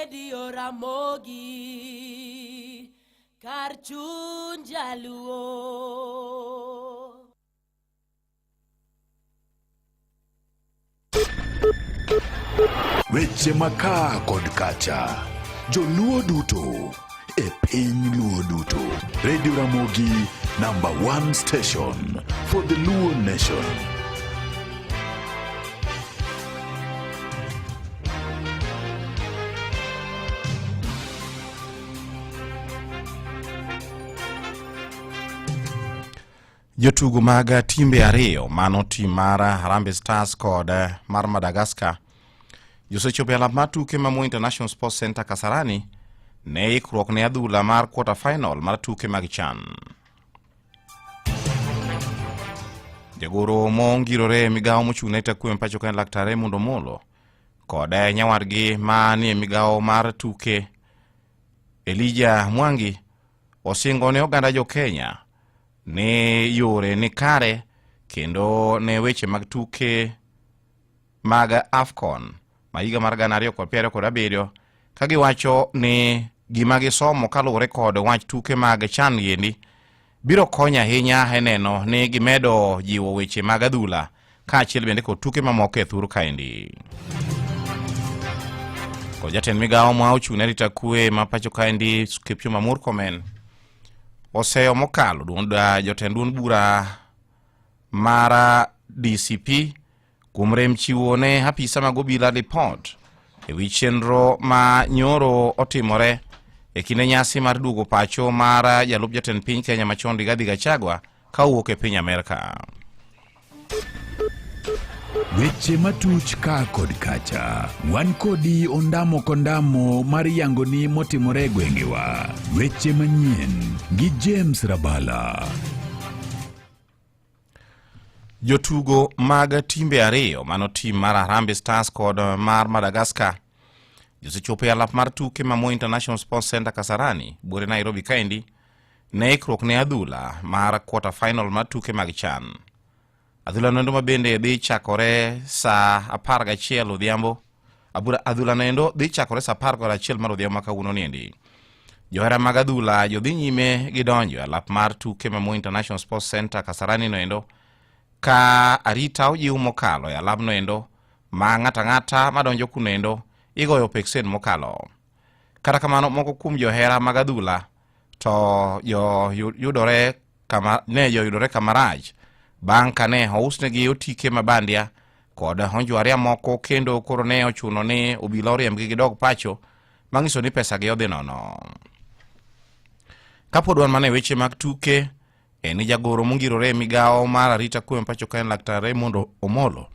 Radio Ramogi Karchun Jaluo. Weche maka kod kacha. Joluo duto e piny Luo duto. Radio Ramogi, #1 station for the Luo nation. Jotugo mag timbe ariyo mano tim mar Harambee Stars kod mar Madagascar josechopo e alap mar tuke ma International Sports Center Kasarani ne ikruok ne adhula mar quarter final mar tuke mag CHAN. Jagoro mongirore migawo mochung'ne takwe pacho kan Laktare Mundo Molo kod nyawadgi ma ni migawo mar tuke Elijah Mwangi osingo ne oganda jo Kenya ne yore ni kare kendo ne weche mag tuke mag AFCON ma higa mar 2027 ka giwacho ni gima gisomo kaluwore kod wach tuke mag CHAN yendi biro konya ahinya e neno ni gimedo jiwo weche mag adhula ka achiel bende kod tuke mamoko e thur kaendi. Ko jatend migawo ma ochung'ne rita kwe ma pacho kaendi Kipchumba Murkomen oseo mokalo jotend duond bura mara DCP kuom rem chiwo ne apisa mag obila report e wi chenro ma nyoro otimore e kinde nyasi mar duogo pacho mar jalup jatend piny Kenya machon Rigathi Gachagua ka owuok e piny Amerka. Weche matuch ka kod kacha. Wan kodi ondamo kondamo mar yangoni motimore gwengewa. Weche manyien gi James Rabala. Jotugo mag timbe ariyo mano tim mar Harambee Stars kod mar Madagascar josechopo e alap mar tuke ma International Sports Center Kasarani buore Nairobi kaendi ne ikruok ne adhula mar quarter final mar tuke mag CHAN. Adhula nendo mabende dhi chakore sa 11 odhiambo. Adhula nendo dhi chakore sa 11 mar odhiambo makawuono niendi. Johera mag adhula jodhi nyime gidonjo alap mar tuke ma International Sports Center Kasarani noendo ka arita ojiw mokalo e alap noendo ma ng'ata madonjo kunendo igoyo peksen mokalo. Kata kamano moko kuom johera mag adhula to yudore kamarach bang' kane ousnegi otike mabandia kod onjwaria moko kendo koro ne ochuno ni obila oriembgi gidog pacho mangiso ni pesa gi odhi nono. Kapodwan mane weche mag tuke eni jagoro mongirore migawo mar arita kwe pacho kan Laktare Mundo Molo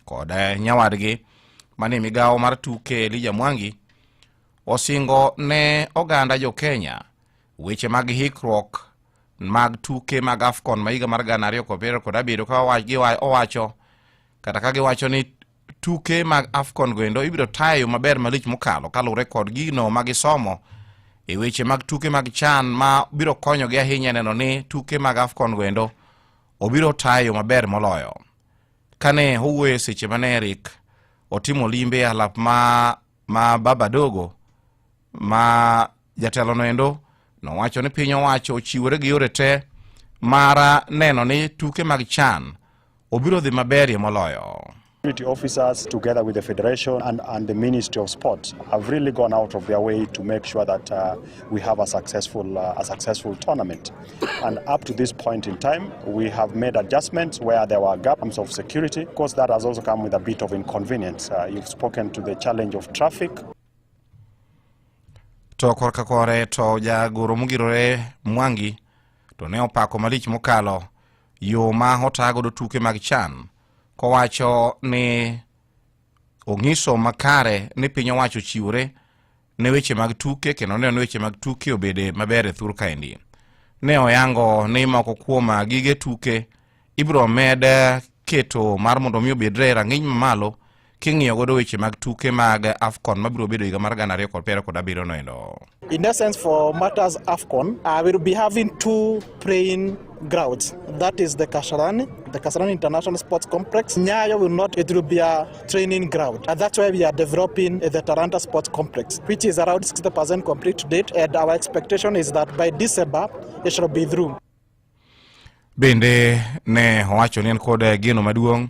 kod nyawadgi mane migawo mar tuke Elijah Mwangi osingo ne oganda jo Kenya weche mag hikruok mag tuke mag AFCON ma higa mar 2027 ka owacho kata ka giwacho ni tuke mag AFCON goendo ibiro tayo maber malich mokalo kaluwore kod gino magisomo e weche mag tuke mag CHAN ma biro konyo gi ahinya neno ni tuke mag AFCON goendo obiro tayo maber moloyo. Kane owuoyo seche mane Eric otimo limbe alap ma Baba Dogo ma jatelo noendo nowacho ni piny owacho ochiwore gi yore te mara neno ni tuke mag CHAN obiro dhi maberie moloyo. Security officers together with the Federation and the Ministry of Sport have really gone out of their way to make sure that we have a successful tournament. And up to this point in time, we have made adjustments where there were gaps of security. Of course, that has also come with a bit of inconvenience. You've spoken to the challenge of traffic. To korka kore to jagoro mongirore Mwangi to ne opako malich mokalo yo ma otago do tuke mag CHAN kowacho ni ongiso makare ni piny owacho chiwore ne weche mag tuke kendo ne weche mag tuke obede mabere thur kaendi. Ne oyango ni moko kuom gige tuke ibro med keto mar mondo mi obedre rang'iny mamalo king'iyo godo weche mag tuke mag AFCON mabiro bedo higa mar 2027 noendo. In essence, for matters AFCON, we'll be having two praying grounds. That is the Kasarani International Sports Complex. Nyayo will not, it will be a training ground. And that's why we are developing the Taranta Sports Complex, which is around 60% complete to date. And our expectation is that by December, it shall be through. Bende ne owacho ni en kod geno maduong'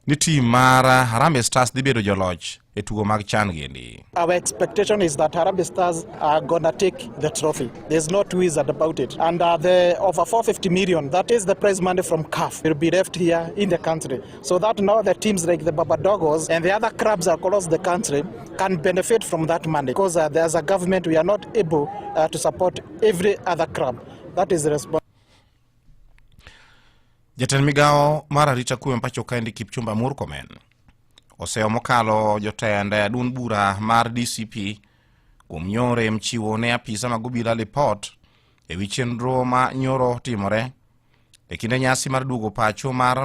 ni tim mar Harambee Stars dhi bedo joloch e tugo mag CHAN giendi. Our expectation is that Harambee Stars are gonna take the trophy. There's no two ways about it. And the over 450 million, that is the prize money from CAF, will be left here in the country. So that now the teams like the Babadogos and the other clubs across the country can benefit from that money. Because as a government, we are not able to support every other club. That is the response. Jatend migao mar arita kwe mpacho kaendi Kipchumba Murkomen oseo mokalo jotend dun bura mar DCP kuom nyore mchiwo ne apisa mag obila report e wi chenro ma nyoro timore e kinde nyasi mar duogo pacho mar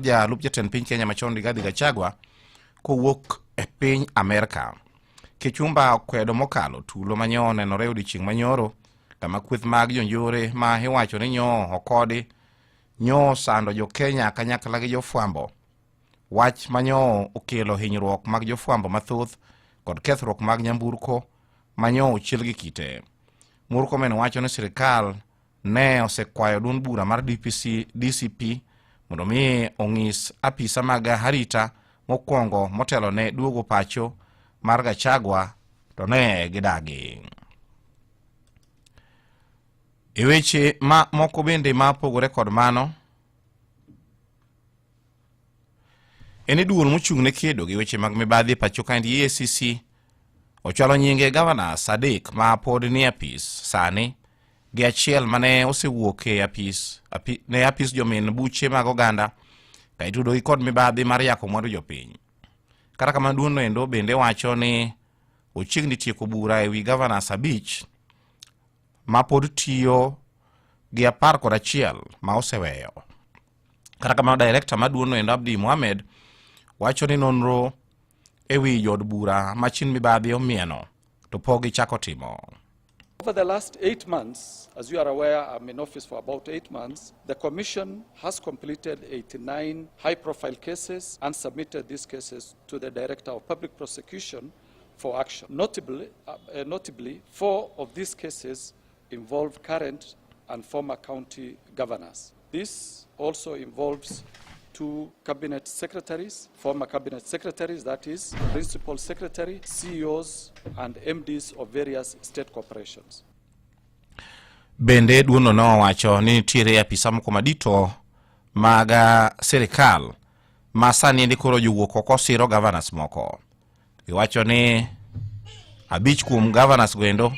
jalup jatend piny Kenya machon Rigathi Gachagua kowuok e piny Amerika. Kipchumba okwedo mokalo tulo manyo nenore odiochieng' manyoro kama kweth mag jonjore ma iwacho ni nyo okodi nyo sando jo Kenya kanyakla gi jofwambo. Wach manyo okelo hinyruok mag jofwambo mathoth kod kethruok mag nyamburko manyo ochiel gi kite. Murkomen wacho ni sirikal ne osekwayo dun bura mar DCP mondo mi ong'is apisa mag harita mokwongo motelo ne duogo pacho mar Gachagua to ne gidagi. E weche ma moko bende ma pogore kod mano, eni duol mochung' ne kedo gi weche mag mibadhi pacho kaendi EACC ochwalo nyinge Gavana Sadik ma pod ni apis sani gi achiel mane osewuok e apis jomin buche mag oganda ka itudo gi kod mibadhi mar yako mwandu jopiny. Kata kama duol no endo bende wacho ni ochiegni tieko bura e wi Gavana Sabich ma pod tiyo gi 11 ma oseweyo. Kata kama director maduono endo Abdi Mohamed wacho ni nonro e wi jod bura machin mibadhi omieno to pogi chako timo. Over the last 8 months, as you are aware, I'm in office for about 8 months, the Commission has completed 89 high-profile cases and submitted these cases to the Director of Public Prosecution for action. Notably, 4 of these cases involve current and former county governors. This also involves 2 cabinet secretaries, former cabinet secretaries, that is, principal secretary, CEOs, and MDs of various state corporations. Bende duono no wacho ni nitiere apisa moko madito maga serikal ma sani ndi koro jowuok oko siro governors moko. Iwacho ni 5 kuom governors gwendo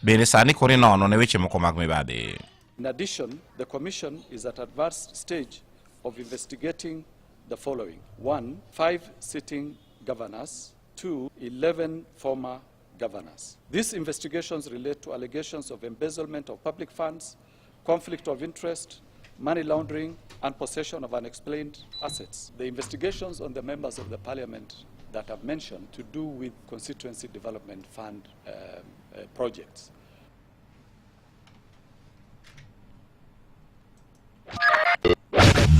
bende sani kori nono ne weche moko mag mibadhi. In addition, the Commission is at advanced stage of investigating the following: 1, 5 sitting governors; 2, 11 former governors. These investigations relate to allegations of embezzlement of public funds, conflict of interest, money laundering, and possession of unexplained assets. The investigations on the members of the parliament that I've mentioned to do with constituency development fund projects.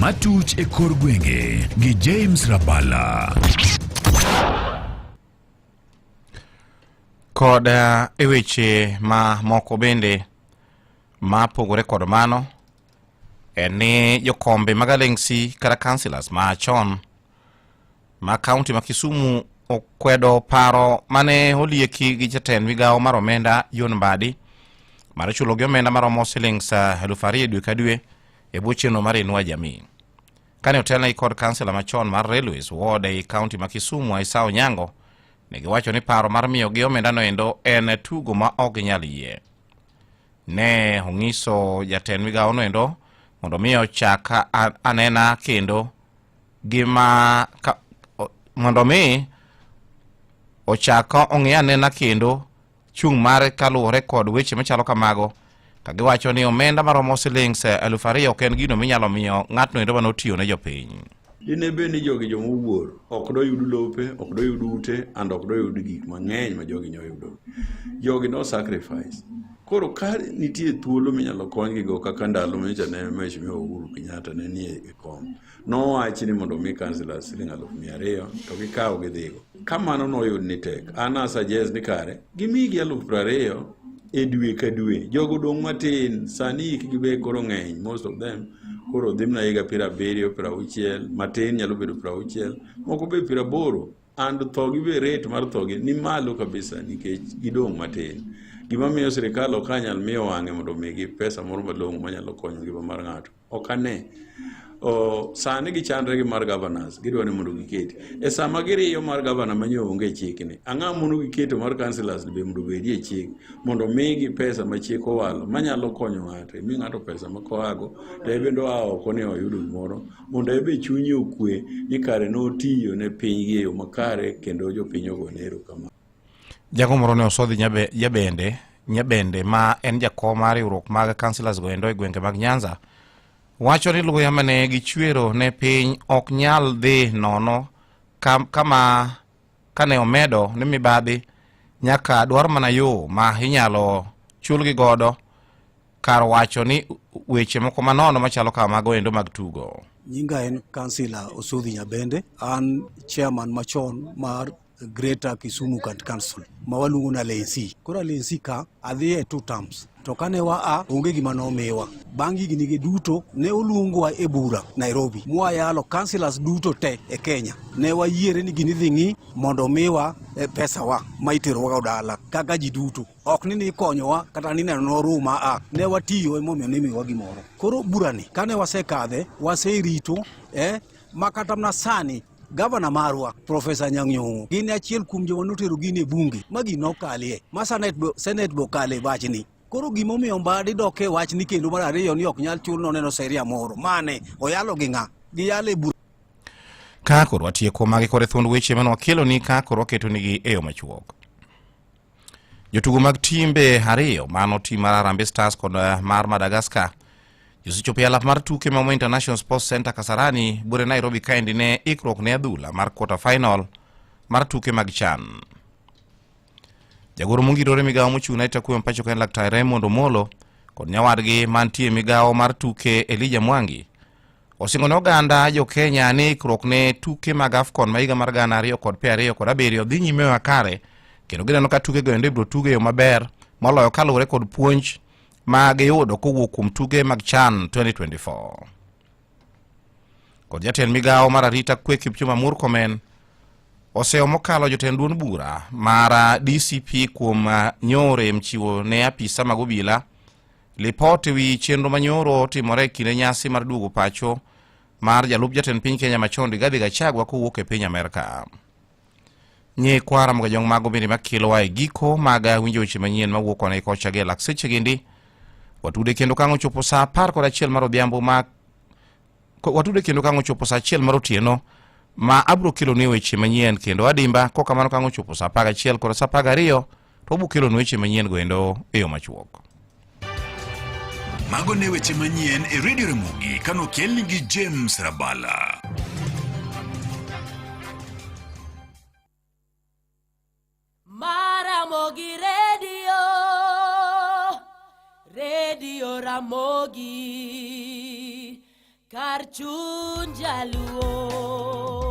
Matuch e kor gwenge gi James Rabala. Koda e weche ma moko bende ma pogore kod mano eni jokombe magalengsi kata councillors ma chon ma county ma Kisumu okwedo paro mane olieki gi jatend migao mar omenda John Mbadi mar chulo gi omenda maromo shillings 2,000 dwe ka dwe e bucheno mar Inua Jamii. Kane otelna i kod councillor machon mar Railways ward e county ma Kisumu Isao Nyango ne giwacho ni paro mar miyo gi omenda no endo en tugo ma ok nyal yie. Ne ongiso jatend migao no endo mondo miyo chaka anena kendo gima mondo mi ochaka ong'e anena kendo chung' mare kaluwore kod weche machalo kamago. Kagiwacho ni omenda maromo shillings 2,000 ok en gino minyalo miyo ng'atno endo manotiyo ne jopiny. Dine be ni jogi jomowuor ok do yud lope, ok do yud ute, and ok do yud gik mang'eny ma jogi nyoyudo. Jogi no sacrifice. Koro ka nitie thuolo minyalo konygi go kaka ndalo mecha ne Mheshimiwa Uhuru Kenyatta ne nie e kom. Nowachi ni mondo mi councillors siling 200,000 to gikaw gidhigo. Kamano noyud ni tek. Ana suggest ni kare gimigi 20,000 e dwe ka dwe. Jogo dong' matin, sani gibe koro ng'eny, most of them koro dhimna higa 70, 60, matin nyalo bedo 60, moko be 80, and thogi be rate mar thogi ni malo kabisa nikech gidong' matin. Gima miyo sirikal ok anyal miyo wang'e mondo omigi pesa moro malong'o manyalo konyo ngima mar ng'ato. Ok ane. Sani gichandre gi mar governors, gidwa ni mondo giketi. E sama giriyo mar governor manyo onge chikni. Ang'a mondo giketo mar councillors be mondo bedie chik mondo migi pesa ma chik owalo manyalo konyo ng'ato. Mi ng'ato pesa ma koago to bendo oko ne oyudo gimoro mondo ebe chunye okwe ni kare notiyo ne piny gi e yo makare kendo jopiny ogone erokamano. Jago moro ne osodhi Nyabende ma en jakom mar riwruok mag councillors go endo e gwenge mag Nyanza wacho ni luya mane gichwero ne piny ok nyal dhi nono kama kane omedo ni mibadhi nyaka dwar mana yo ma inyalo chulgi godo kar wacho ni weche moko manono machalo kama mago endo mag tugo. Nyinga en councillor Osodhi Nyabende, an chairman machon mar Greater Kisumu County Council mawaluongo na LNC. Kora LNC ka adhi e 2 terms. To kane wa onge gima nomiwa. Bang' higni duto ne oluongwa e bura Nairobi. Mwayalo councillors duto te e Kenya. Ne wayiere ni gini dhi mondo miwa pesa wa ma iterowa dala kaka ji duto. Ok ni konyowa kata ni neno ruma ne watiyo e momiyo nimiwa gimoro. Koro burani kane wasekadhe waserito makata mna sani Gavana marwa Professor Nyang'nyong'o gini achiel kuom joma notero gini e bunge magi nokalie ma Senate bo kale wachni. Koro gimomiyo mbadi doke wachni kendo mar ariyo ni ok nyal chul noneno seria moro mane oyalo gi ng'a giyale bura. Ka koro watieko magi kore thund weche mano wakelo ni ka koro waketo nigi eyo machuok. Jotugo mag timbe ariyo mano tim mar Harambee Stars kod mar Madagascar Josechopo alap mar tuke Manyien International Sports Center Kasarani bure Nairobi kaendi ne ikruok ne adhula mar quarter final mar tuke mag CHAN. Jagoro mongirore migawo mochung' na itakuwe mpacho kaen Laktar Raymond Omolo kod nyawadgi mantie migawo mar tuke Elijah Mwangi osingone oganda jo Kenya ni ikruok ne tuke mag AFCON maiga mar 2027 dhi nyime makare kendo gineno ka tuke go endo biro tuge yo maber moloyo kaluwore kod puonj mag yudo kowuok kuom tuke mag CHAN 2024. Kod jatend migawo mar arita kwe Kipchumba Murkomen oseo mokalo jotend duond bura mar DCP kuom nyore mchiwo ne apisa mag obila lipoti wi chenro manyoro timore kinde nyasi mar duogo pacho mar jalup jatend piny Kenya machon Rigathi Gachagua kowuok e piny Amerka. Nye kwara mga jong mago bende makilo wa e giko mag winjo weche manyien mawuok kone kocha ge lakseche gindi. Watude kendo kango chopo sa 11 mar odhiambo watude kendo kango chopo sa 1 mar otieno ma abro kilo ne weche manyien kendo adimba kokamano kango chopo sa 11 kod sa 12 to bu kilo ne weche manyien go endo e yo machuok. Mago ne weche manyien e Radio Ramogi kano kelni gi James Rabala. Ramogi Radio Ramogi Karchun Jaluo.